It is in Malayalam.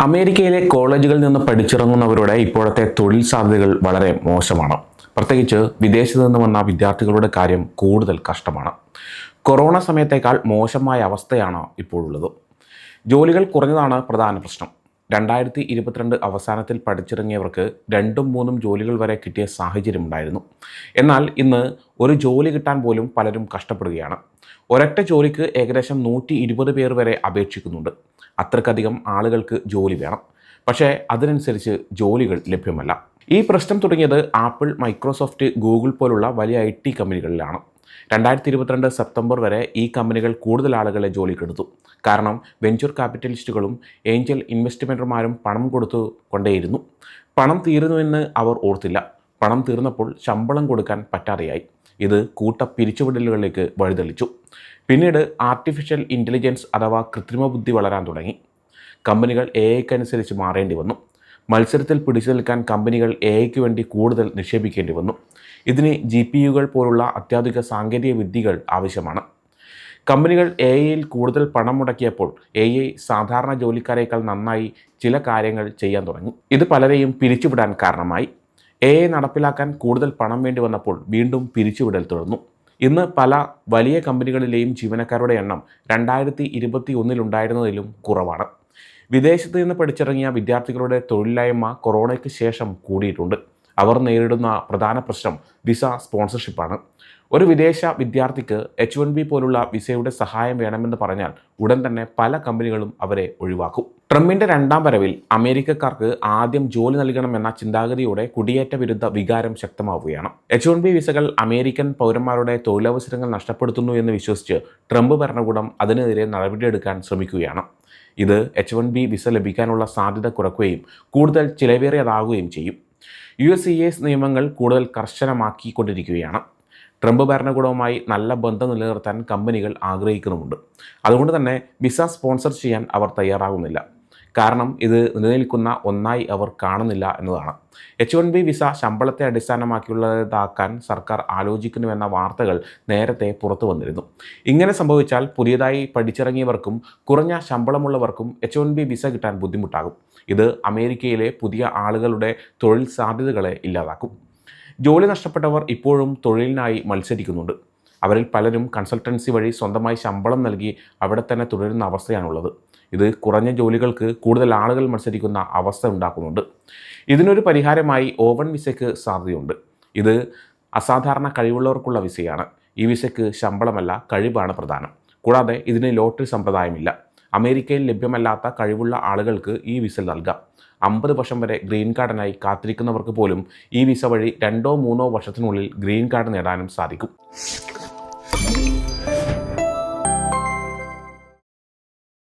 അമേരിക്കയിലെ കോളേജുകളിൽ നിന്ന് പഠിച്ചിറങ്ങുന്നവരുടെ ഇപ്പോഴത്തെ തൊഴിൽ സാധ്യതകൾ വളരെ മോശമാണ്. പ്രത്യേകിച്ച് വിദേശത്ത് നിന്ന് വന്ന വിദ്യാർത്ഥികളുടെ കാര്യം കൂടുതൽ കഷ്ടമാണ്. കൊറോണ സമയത്തേക്കാൾ മോശമായ അവസ്ഥയാണ് ഇപ്പോഴുള്ളത്. ജോലികൾ കുറഞ്ഞതാണ് പ്രധാന പ്രശ്നം. 2022 അവസാനത്തിൽ പഠിച്ചിറങ്ങിയവർക്ക് 2-3 ജോലികൾ വരെ കിട്ടിയ സാഹചര്യമുണ്ടായിരുന്നു. എന്നാൽ ഇന്ന് ഒരു ജോലി കിട്ടാൻ പോലും പലരും കഷ്ടപ്പെടുകയാണ്. ഒരൊറ്റ ജോലിക്ക് ഏകദേശം 120 പേർ വരെ അപേക്ഷിക്കുന്നുണ്ട്. അത്രക്കധികം ആളുകൾക്ക് ജോലി വേണം. പക്ഷേ അതിനനുസരിച്ച് ജോലികൾ ലഭ്യമല്ല. ഈ പ്രശ്നം തുടങ്ങിയത് ആപ്പിൾ, മൈക്രോസോഫ്റ്റ്, ഗൂഗിൾ പോലുള്ള വലിയ IT കമ്പനികളിലാണ്. 2022 സെപ്റ്റംബർ വരെ ഈ കമ്പനികൾ കൂടുതൽ ആളുകളെ ജോലിക്കെടുത്തു. കാരണം വെഞ്ചർ ക്യാപിറ്റലിസ്റ്റുകളും ഏഞ്ചൽ ഇൻവെസ്റ്റ്മെൻറ്റർമാരും പണം കൊടുത്തു കൊണ്ടേയിരുന്നു. പണം തീരുന്നുവെന്ന് അവർ ഓർത്തില്ല. പണം തീർന്നപ്പോൾ ശമ്പളം കൊടുക്കാൻ പറ്റാതെയായി. ഇത് കൂട്ട പിരിച്ചുവിടലുകളിലേക്ക് വഴിതെളിച്ചു. പിന്നീട് ആർട്ടിഫിഷ്യൽ ഇൻ്റലിജൻസ് അഥവാ കൃത്രിമ ബുദ്ധി വളരാൻ തുടങ്ങി. കമ്പനികൾ AI-ക്കനുസരിച്ച് മാറേണ്ടി വന്നു. മത്സരത്തിൽ പിടിച്ചു നിൽക്കാൻ കമ്പനികൾ AI-ക്ക് വേണ്ടി കൂടുതൽ നിക്ഷേപിക്കേണ്ടി വന്നു. ഇതിന് GPUകൾ പോലുള്ള അത്യാധുനിക സാങ്കേതിക വിദ്യകൾ ആവശ്യമാണ്. കമ്പനികൾ AI-യിൽ കൂടുതൽ പണം മുടക്കിയപ്പോൾ AI സാധാരണ ജോലിക്കാരേക്കാൾ നന്നായി ചില കാര്യങ്ങൾ ചെയ്യാൻ തുടങ്ങി. ഇത് പലരെയും പിരിച്ചുവിടാൻ കാരണമായി. AI നടപ്പിലാക്കാൻ കൂടുതൽ പണം വേണ്ടി വന്നപ്പോൾ വീണ്ടും പിരിച്ചുവിടൽ തുടർന്നു. ഇന്ന് പല വലിയ കമ്പനികളിലെയും ജീവനക്കാരുടെ എണ്ണം 2021 ഉണ്ടായിരുന്നതിലും കുറവാണ്. വിദേശത്ത് നിന്ന് പഠിച്ചിറങ്ങിയ വിദ്യാർത്ഥികളുടെ തൊഴിലില്ലായ്മ കൊറോണയ്ക്ക് ശേഷം കൂടിയിട്ടുണ്ട്. അവർ നേരിടുന്ന പ്രധാന പ്രശ്നം വിസ സ്പോൺസർഷിപ്പാണ്. ഒരു വിദേശ വിദ്യാർത്ഥിക്ക് H-1B പോലുള്ള വിസയുടെ സഹായം വേണമെന്ന് പറഞ്ഞാൽ ഉടൻ തന്നെ പല കമ്പനികളും അവരെ ഒഴിവാക്കും. ട്രംപിൻ്റെ 2ാം വരവിൽ അമേരിക്കക്കാർക്ക് ആദ്യം ജോലി നൽകണമെന്ന ചിന്താഗതിയോടെ കുടിയേറ്റ വിരുദ്ധ വികാരം ശക്തമാവുകയാണ്. H-1B വിസകൾ അമേരിക്കൻ പൗരന്മാരുടെ തൊഴിലവസരങ്ങൾ നഷ്ടപ്പെടുത്തുന്നു എന്ന് വിശ്വസിച്ച് ട്രംപ് ഭരണകൂടം അതിനെതിരെ നടപടിയെടുക്കാൻ ശ്രമിക്കുകയാണ്. ഇത് H-1B വിസ ലഭിക്കാനുള്ള സാധ്യത കുറയ്ക്കുകയും കൂടുതൽ ചിലവേറിയതാകുകയും ചെയ്യും. USCIS നിയമങ്ങൾ കൂടുതൽ കർശനമാക്കിക്കൊണ്ടിരിക്കുകയാണ്. ട്രംപ് ഭരണകൂടവുമായി നല്ല ബന്ധം നിലനിർത്താൻ കമ്പനികൾ ആഗ്രഹിക്കുന്നുമുണ്ട്. അതുകൊണ്ട് തന്നെ വിസ സ്പോൺസർ ചെയ്യാൻ അവർ തയ്യാറാകുന്നില്ല. കാരണം ഇത് നിലനിൽക്കുന്ന ഒന്നായി അവർ കാണുന്നില്ല എന്നതാണ്. H-1B വിസ ശമ്പളത്തെ അടിസ്ഥാനമാക്കിയുള്ളതാക്കാൻ സർക്കാർ ആലോചിക്കുന്നുവെന്ന വാർത്തകൾ നേരത്തെ പുറത്തു വന്നിരുന്നു. ഇങ്ങനെ സംഭവിച്ചാൽ പുതിയതായി പഠിച്ചിറങ്ങിയവർക്കും കുറഞ്ഞ ശമ്പളമുള്ളവർക്കും H-1B വിസ കിട്ടാൻ ബുദ്ധിമുട്ടാകും. ഇത് അമേരിക്കയിലെ പുതിയ ആളുകളുടെ തൊഴിൽ സാധ്യതകളെ ഇല്ലാതാക്കും. ജോലി നഷ്ടപ്പെട്ടവർ ഇപ്പോഴും തൊഴിലിനായി മത്സരിക്കുന്നുണ്ട്. അവരിൽ പലരും കൺസൾട്ടൻസി വഴി സ്വന്തമായി ശമ്പളം നൽകി അവിടെ തന്നെ തുടരുന്ന അവസ്ഥയാണുള്ളത്. ഇത് കുറഞ്ഞ ജോലികൾക്ക് കൂടുതൽ ആളുകൾ മത്സരിക്കുന്ന അവസ്ഥ ഉണ്ടാക്കുന്നുണ്ട്. ഇതിനൊരു പരിഹാരമായി O-1 വിസയ്ക്ക് സാധ്യതയുണ്ട്. ഇത് അസാധാരണ കഴിവുള്ളവർക്കുള്ള വിസയാണ്. ഈ വിസയ്ക്ക് ശമ്പളമല്ല, കഴിവാണ് പ്രധാനം. കൂടാതെ ഇതിന് ലോട്ടറി സമ്പ്രദായമില്ല. അമേരിക്കയിൽ ലഭ്യമല്ലാത്ത കഴിവുള്ള ആളുകൾക്ക് ഈ വിസ നൽകാം. 50 വർഷം വരെ ഗ്രീൻ കാർഡിനായി കാത്തിരിക്കുന്നവർക്ക് പോലും ഈ വിസ വഴി 2-3 വർഷത്തിനുള്ളിൽ ഗ്രീൻ കാർഡ് നേടാനും സാധിക്കും.